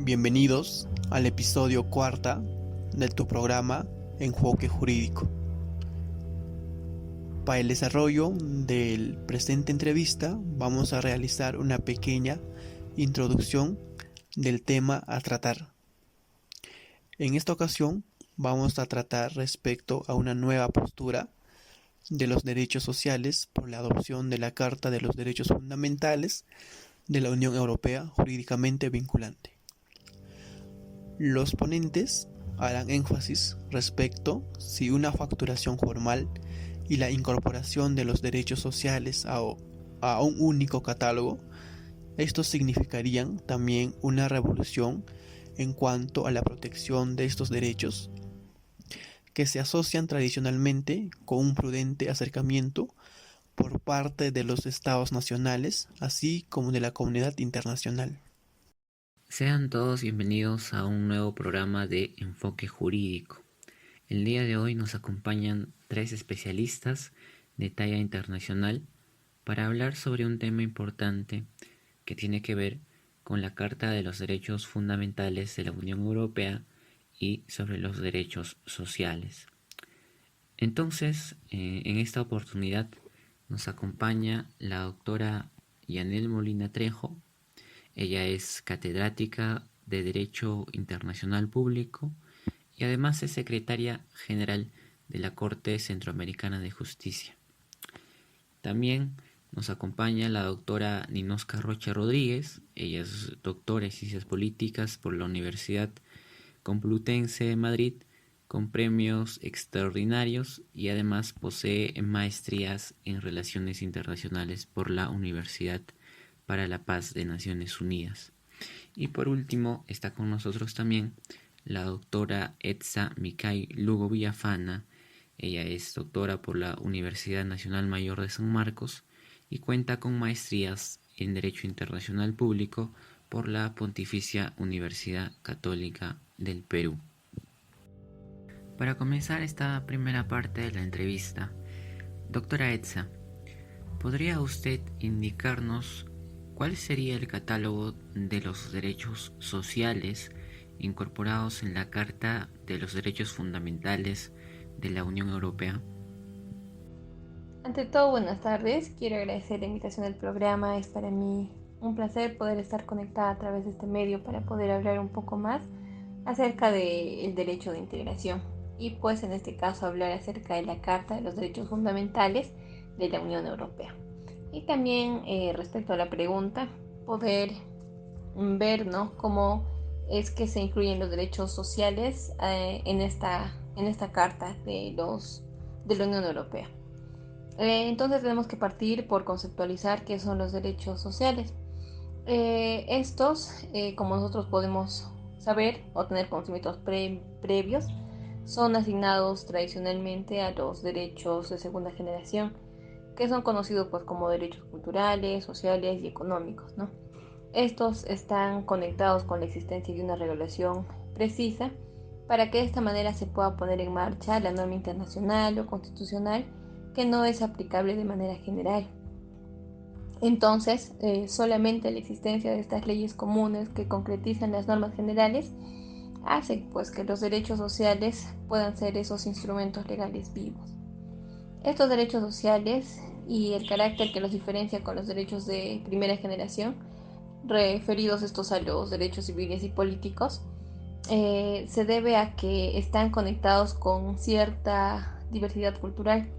Bienvenidos al episodio cuarta de tu programa Enfoque Jurídico. Para el desarrollo del presente entrevista vamos a realizar una pequeña introducción del tema a tratar. En esta ocasión vamos a tratar respecto a una nueva postura de los derechos sociales por la adopción de la Carta de los Derechos Fundamentales de la Unión Europea jurídicamente vinculante. Los ponentes harán énfasis respecto si una facturación formal y la incorporación de los derechos sociales a un único catálogo, estos significarían también una revolución en cuanto a la protección de estos derechos, que se asocian tradicionalmente con un prudente acercamiento por parte de los estados nacionales, así como de la comunidad internacional. Sean todos bienvenidos a un nuevo programa de Enfoque Jurídico. El día de hoy nos acompañan 3 especialistas de talla internacional para hablar sobre un tema importante que tiene que ver con la Carta de los Derechos Fundamentales de la Unión Europea y sobre los derechos sociales. Entonces, en esta oportunidad nos acompaña la doctora Yanel Molina Trejo. Ella es catedrática de Derecho Internacional Público y además es secretaria general de la Corte Centroamericana de Justicia. También nos acompaña la doctora Ninosca Rocha Rodríguez. Ella es doctora en Ciencias Políticas por la Universidad Complutense de Madrid, con premios extraordinarios, y además posee maestrías en Relaciones Internacionales por la Universidad para la Paz de Naciones Unidas. Y por último está con nosotros también la doctora Etsa Micay Lugo Villafana. Ella es doctora por la Universidad Nacional Mayor de San Marcos y cuenta con maestrías en Derecho Internacional Público por la Pontificia Universidad Católica del Perú. Para comenzar esta primera parte de la entrevista, doctora Etsa, ¿podría usted indicarnos cuál sería el catálogo de los derechos sociales incorporados en la Carta de los Derechos Fundamentales de la Unión Europea? Ante todo, buenas tardes. Quiero agradecer la invitación al programa. Es para mí un placer poder estar conectada a través de este medio para poder hablar un poco más acerca del derecho de integración y pues en este caso hablar acerca de la Carta de los Derechos Fundamentales de la Unión Europea. Y también respecto a la pregunta, poder ver, ¿no?, cómo es que se incluyen los derechos sociales en esta Carta de la Unión Europea. Entonces tenemos que partir por conceptualizar qué son los derechos sociales. Estos, como nosotros podemos saber o tener conocimientos previos, son asignados tradicionalmente a los derechos de segunda generación, que son conocidos pues como derechos culturales, sociales y económicos, ¿no? Estos están conectados con la existencia de una regulación precisa para que de esta manera se pueda poner en marcha la norma internacional o constitucional que no es aplicable de manera general. Entonces, solamente la existencia de estas leyes comunes que concretizan las normas generales hace pues que los derechos sociales puedan ser esos instrumentos legales vivos. Estos derechos sociales y el carácter que los diferencia con los derechos de primera generación, referidos estos a los derechos civiles y políticos, se debe a que están conectados con cierta diversidad cultural.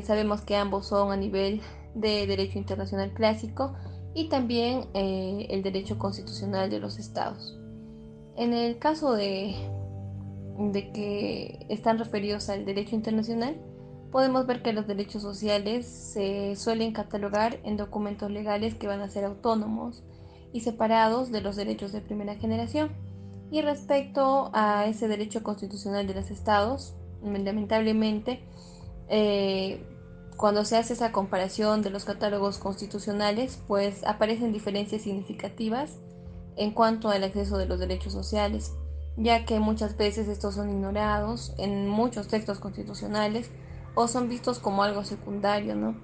Sabemos que ambos son a nivel de derecho internacional clásico y también el derecho constitucional de los estados. En el caso de que están referidos al derecho internacional, podemos ver que los derechos sociales se suelen catalogar en documentos legales que van a ser autónomos y separados de los derechos de primera generación. Y respecto a ese derecho constitucional de los estados, lamentablemente, cuando se hace esa comparación de los catálogos constitucionales, pues aparecen diferencias significativas en cuanto al acceso de los derechos sociales, ya que muchas veces estos son ignorados en muchos textos constitucionales o son vistos como algo secundario, ¿no?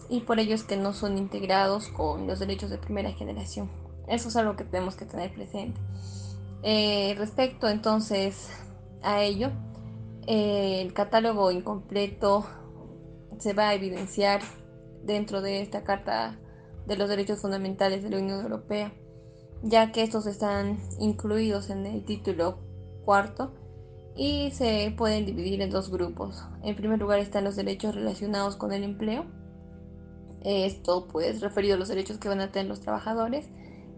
Y por ello es que no son integrados con los derechos de primera generación. Eso es algo que tenemos que tener presente. Respecto entonces a ello, el catálogo incompleto se va a evidenciar dentro de esta Carta de los Derechos Fundamentales de la Unión Europea, ya que estos están incluidos en el título cuarto y se pueden dividir en dos grupos. En primer lugar están los derechos relacionados con el empleo, esto pues referido a los derechos que van a tener los trabajadores,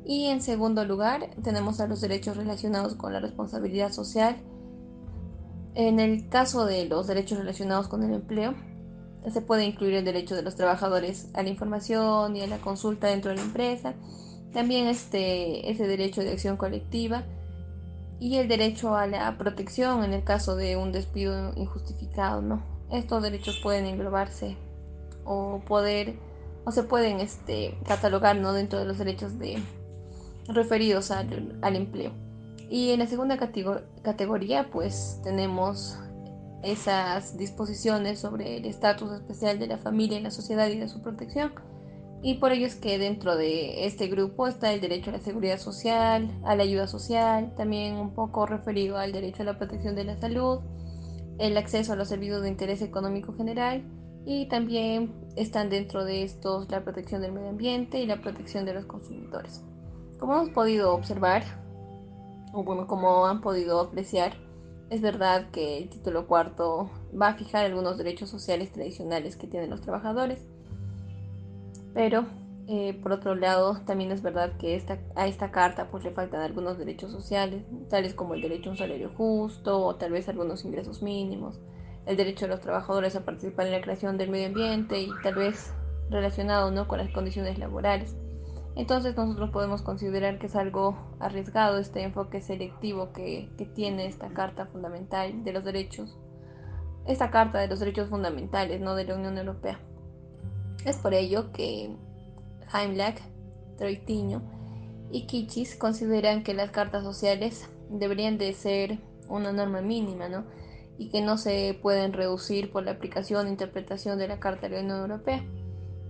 y en segundo lugar tenemos a los derechos relacionados con la responsabilidad social. En el caso de los derechos relacionados con el empleo, se puede incluir el derecho de los trabajadores a la información y a la consulta dentro de la empresa, también ese derecho de acción colectiva y el derecho a la protección en el caso de un despido injustificado, ¿no? Estos derechos pueden englobarse o poder o se pueden catalogar, ¿no?, dentro de los derechos referidos al empleo. Y en la segunda categoría pues tenemos esas disposiciones sobre el estatus especial de la familia en la sociedad y de su protección. Y por ello es que dentro de este grupo está el derecho a la seguridad social, a la ayuda social, también un poco referido al derecho a la protección de la salud, el acceso a los servicios de interés económico general, y también están dentro de estos la protección del medio ambiente y la protección de los consumidores. Como hemos podido observar, o bueno, como han podido apreciar, es verdad que el título cuarto va a fijar algunos derechos sociales tradicionales que tienen los trabajadores, pero por otro lado también es verdad que a esta carta pues le faltan algunos derechos sociales, tales como el derecho a un salario justo o tal vez algunos ingresos mínimos, el derecho de los trabajadores a participar en la creación del medio ambiente y tal vez relacionado, ¿no?, con las condiciones laborales. Entonces nosotros podemos considerar que es algo arriesgado este enfoque selectivo que tiene esta Carta Fundamental de los Derechos, esta Carta de los Derechos Fundamentales, ¿no?, de la Unión Europea. Es por ello que Heimlach, Troitiño y Kichis consideran que las cartas sociales deberían de ser una norma mínima, ¿no?, y que no se pueden reducir por la aplicación e interpretación de la Carta de la Unión Europea.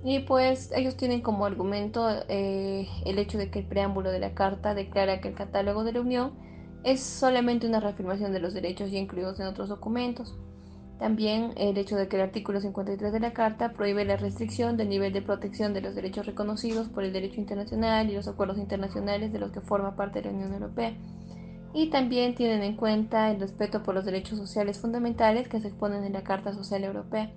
Y pues ellos tienen como argumento el hecho de que el preámbulo de la Carta declara que el catálogo de la Unión es solamente una reafirmación de los derechos ya incluidos en otros documentos. También el hecho de que el artículo 53 de la Carta prohíbe la restricción del nivel de protección de los derechos reconocidos por el derecho internacional y los acuerdos internacionales de los que forma parte de la Unión Europea. Y también tienen en cuenta el respeto por los derechos sociales fundamentales que se exponen en la Carta Social Europea,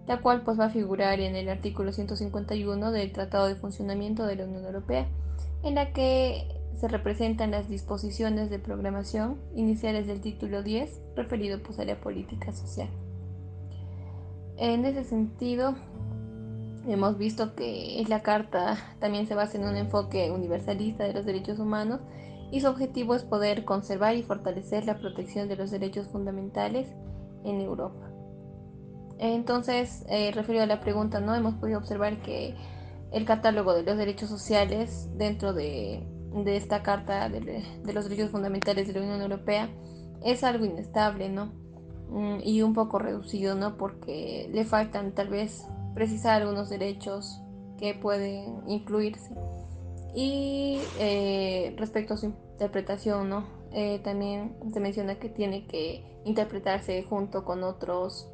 la cual pues va a figurar en el artículo 151 del Tratado de Funcionamiento de la Unión Europea, en la que se representan las disposiciones de programación iniciales del título 10, referido pues a la política social. En ese sentido, hemos visto que la Carta también se basa en un enfoque universalista de los derechos humanos y su objetivo es poder conservar y fortalecer la protección de los derechos fundamentales en Europa. Entonces, referido a la pregunta, ¿no?, hemos podido observar que el catálogo de los derechos sociales dentro de esta Carta de los Derechos Fundamentales de la Unión Europea es algo inestable, ¿no? Y un poco reducido, ¿no? Porque le faltan tal vez precisar algunos derechos que pueden incluirse. Y respecto a su interpretación, ¿no? También se menciona que tiene que interpretarse junto con otros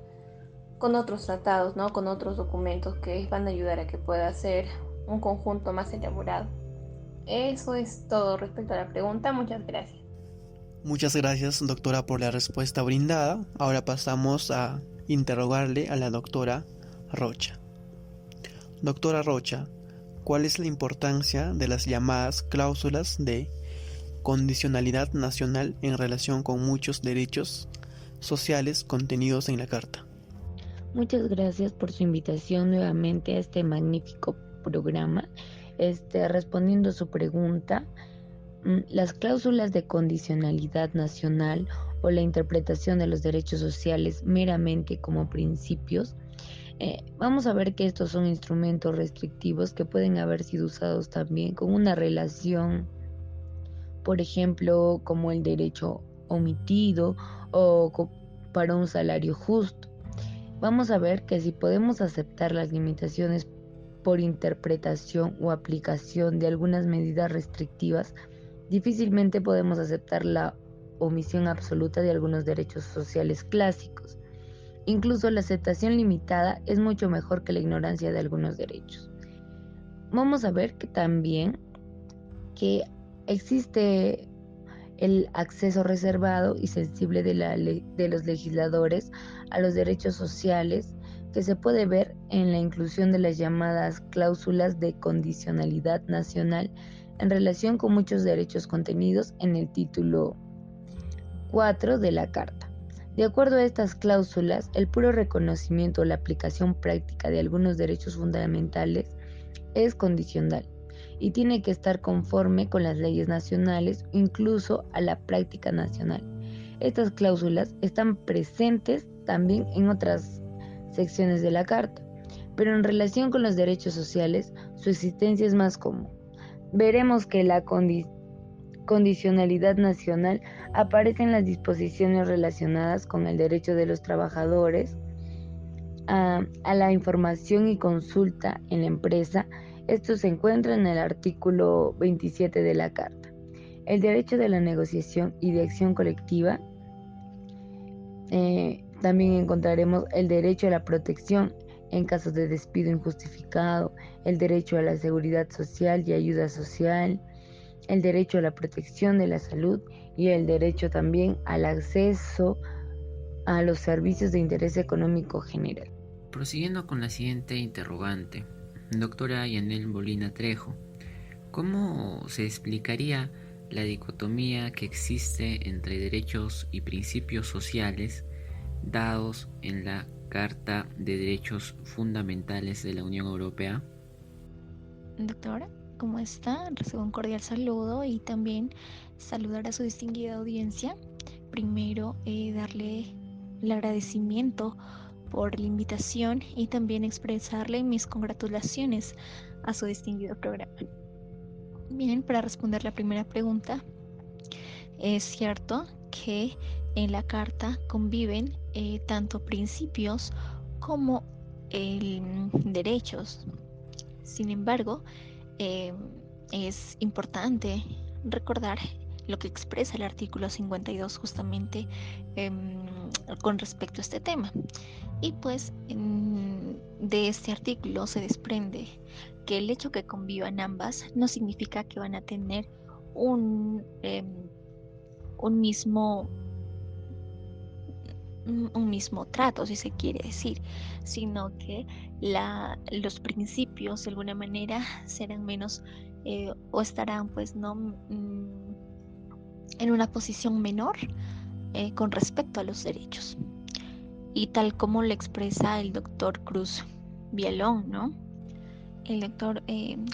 tratados, ¿no?, con otros documentos que van a ayudar a que pueda ser un conjunto más elaborado. Eso es todo respecto a la pregunta. Muchas gracias. Muchas gracias, doctora, por la respuesta brindada. Ahora pasamos a interrogarle a la doctora Rocha. Doctora Rocha, ¿cuál es la importancia de las llamadas cláusulas de condicionalidad nacional en relación con muchos derechos sociales contenidos en la Carta? Muchas gracias por su invitación nuevamente a este magnífico programa. Respondiendo a su pregunta, las cláusulas de condicionalidad nacional o la interpretación de los derechos sociales meramente como principios, vamos a ver que estos son instrumentos restrictivos que pueden haber sido usados también con una relación, por ejemplo, como el derecho omitido o para un salario justo. Vamos a ver que si podemos aceptar las limitaciones por interpretación o aplicación de algunas medidas restrictivas, difícilmente podemos aceptar la omisión absoluta de algunos derechos sociales clásicos. Incluso la aceptación limitada es mucho mejor que la ignorancia de algunos derechos. Vamos a ver que también que existe el acceso reservado y sensible de los legisladores a los derechos sociales, que se puede ver en la inclusión de las llamadas cláusulas de condicionalidad nacional en relación con muchos derechos contenidos en el título 4 de la Carta. De acuerdo a estas cláusulas, el puro reconocimiento o la aplicación práctica de algunos derechos fundamentales es condicional y tiene que estar conforme con las leyes nacionales o incluso a la práctica nacional. Estas cláusulas están presentes también en otras secciones de la Carta, pero en relación con los derechos sociales, su existencia es más común. Veremos que la condicionalidad nacional aparece en las disposiciones relacionadas con el derecho de los trabajadores a la información y consulta en la empresa. Esto se encuentra en el artículo 27 de la Carta. El derecho de la negociación y de acción colectiva. También encontraremos el derecho a la protección en caso de despido injustificado, el derecho a la seguridad social y ayuda social, el derecho a la protección de la salud y el derecho también al acceso a los servicios de interés económico general. Prosiguiendo con la siguiente interrogante, doctora Yanel Molina Trejo, ¿cómo se explicaría la dicotomía que existe entre derechos y principios sociales dados en la Carta de Derechos Fundamentales de la Unión Europea? Doctora, ¿cómo está? Recibo un cordial saludo y también saludar a su distinguida audiencia. Primero, darle el agradecimiento por la invitación y también expresarle mis congratulaciones a su distinguido programa. Bien, para responder la primera pregunta, es cierto que en la Carta conviven tanto principios como derechos. Sin embargo, es importante recordar lo que expresa el artículo 52 justamente con respecto a este tema. Y pues de este artículo se desprende que el hecho que convivan ambas no significa que van a tener un mismo trato, si se quiere decir, sino que los principios de alguna manera serán menos o estarán pues no en una posición menor con respecto a los derechos. Y tal como lo expresa el doctor Cruz Bielón, ¿no? El doctor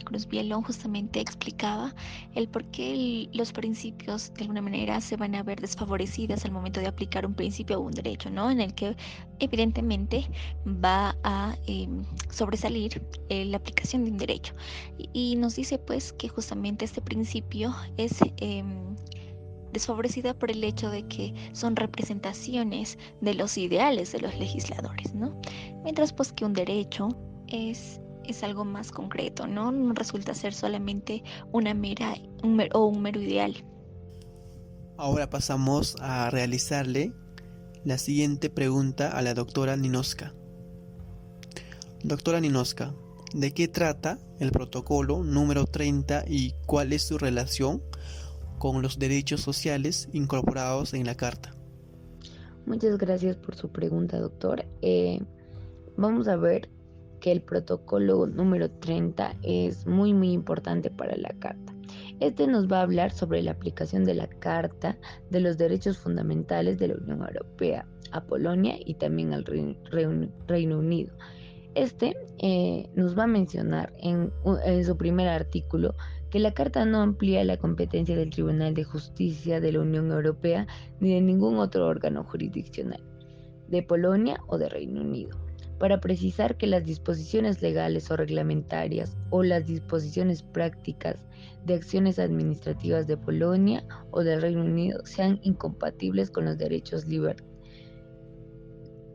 Cruz Bielón justamente explicaba el por qué los principios de alguna manera se van a ver desfavorecidas al momento de aplicar un principio o un derecho, ¿no? En el que evidentemente va a sobresalir la aplicación de un derecho. Y nos dice pues que justamente este principio es desfavorecida por el hecho de que son representaciones de los ideales de los legisladores, ¿no? Mientras pues que un derecho es algo más concreto, ¿no? No resulta ser solamente un mero ideal. Ahora pasamos a realizarle la siguiente pregunta a la doctora Ninoska. Doctora Ninoska, ¿de qué trata el protocolo número 30 y cuál es su relación con los derechos sociales incorporados en la Carta? Muchas gracias por su pregunta, doctor. Vamos a ver que el protocolo número 30 es muy importante para la Carta. Este nos va a hablar sobre la aplicación de la Carta de los Derechos Fundamentales de la Unión Europea a Polonia y también al Reino Unido. Este nos va a mencionar en su primer artículo que la Carta no amplía la competencia del Tribunal de Justicia de la Unión Europea ni de ningún otro órgano jurisdiccional de Polonia o de Reino Unido, para precisar que las disposiciones legales o reglamentarias o las disposiciones prácticas de acciones administrativas de Polonia o del Reino Unido sean incompatibles con los derechos,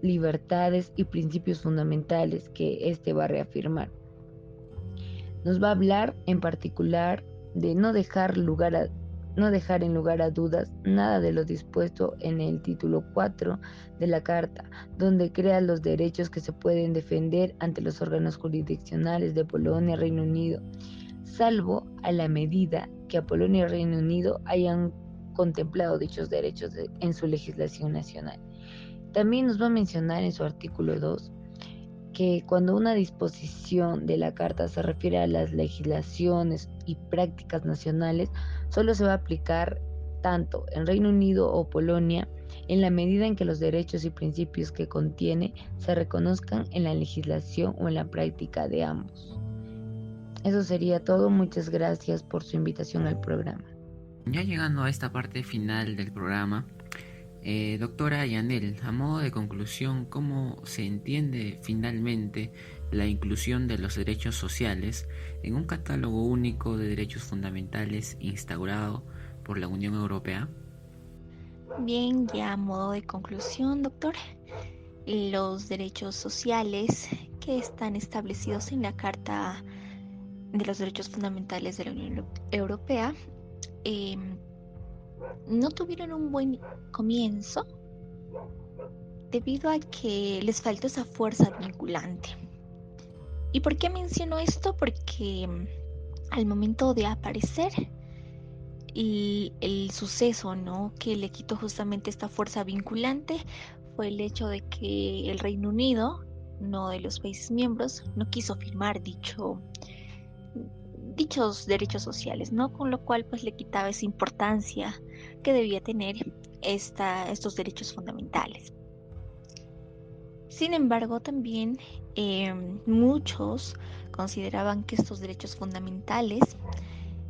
libertades y principios fundamentales que éste va a reafirmar. Nos va a hablar en particular de no dejar en lugar a dudas nada de lo dispuesto en el título 4 de la Carta, donde crea los derechos que se pueden defender ante los órganos jurisdiccionales de Polonia y Reino Unido, salvo a la medida que a Polonia y Reino Unido hayan contemplado dichos derechos en su legislación nacional. También nos va a mencionar en su artículo 2 que cuando una disposición de la Carta se refiere a las legislaciones y prácticas nacionales, solo se va a aplicar tanto en Reino Unido o Polonia en la medida en que los derechos y principios que contiene se reconozcan en la legislación o en la práctica de ambos. Eso sería todo. Muchas gracias por su invitación al programa. Ya llegando a esta parte final del programa, doctora Yanel, a modo de conclusión, ¿cómo se entiende finalmente la inclusión de los derechos sociales en un catálogo único de derechos fundamentales instaurado por la Unión Europea? Bien, ya a modo de conclusión, doctor, los derechos sociales que están establecidos en la Carta de los Derechos Fundamentales de la Unión Europea no tuvieron un buen comienzo debido a que les faltó esa fuerza vinculante. ¿Y por qué menciono esto? Porque al momento de aparecer el suceso, ¿no?, que le quitó justamente esta fuerza vinculante fue el hecho de que el Reino Unido, uno de los países miembros, no quiso firmar dichos derechos sociales, ¿no? Con lo cual pues le quitaba esa importancia que debía tener estos derechos fundamentales. Sin embargo, también muchos consideraban que estos derechos fundamentales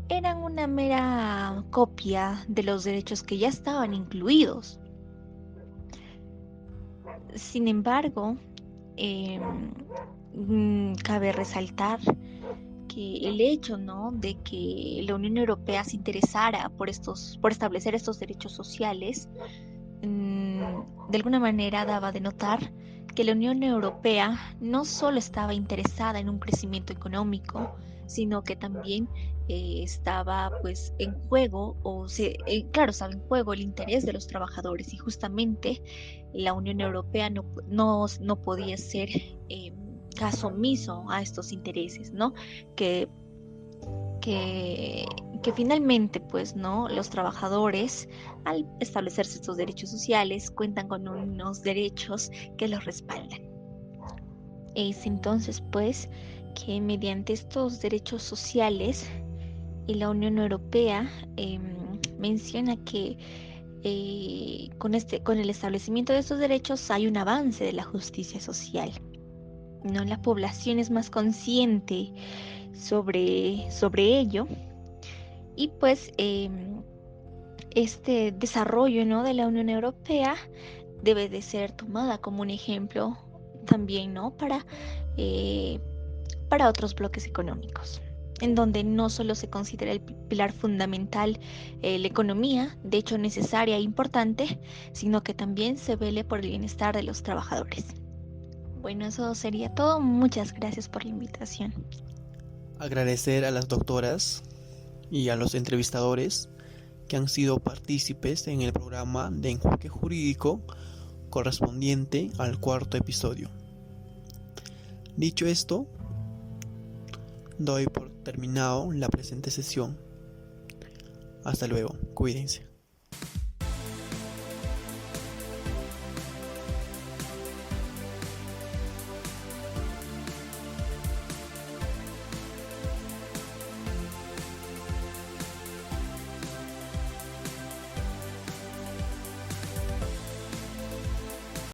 eran una mera copia de los derechos que ya estaban incluidos. Sin embargo, cabe resaltar que el hecho, ¿no?, de que la Unión Europea se interesara por establecer estos derechos sociales, de alguna manera daba de notar que la Unión Europea no solo estaba interesada en un crecimiento económico, sino que también estaba pues en juego, estaba en juego el interés de los trabajadores, y justamente la Unión Europea no podía ser caso omiso a estos intereses, ¿no? Que finalmente, pues, ¿no?, los trabajadores, al establecerse estos derechos sociales, cuentan con unos derechos que los respaldan. Es entonces, pues, que mediante estos derechos sociales, la Unión Europea menciona que con el establecimiento de estos derechos hay un avance de la justicia social, ¿no? La población es más consciente sobre ello, y pues este desarrollo, ¿no?, de la Unión Europea debe de ser tomada como un ejemplo también, ¿no?, para otros bloques económicos, en donde no solo se considera el pilar fundamental la economía, de hecho necesaria e importante, sino que también se vele por el bienestar de los trabajadores. Bueno, eso sería todo. Muchas gracias por la invitación. Agradecer a las doctoras y a los entrevistadores que han sido partícipes en el programa de enfoque jurídico correspondiente al 4º episodio. Dicho esto, doy por terminado la presente sesión. Hasta luego, cuídense.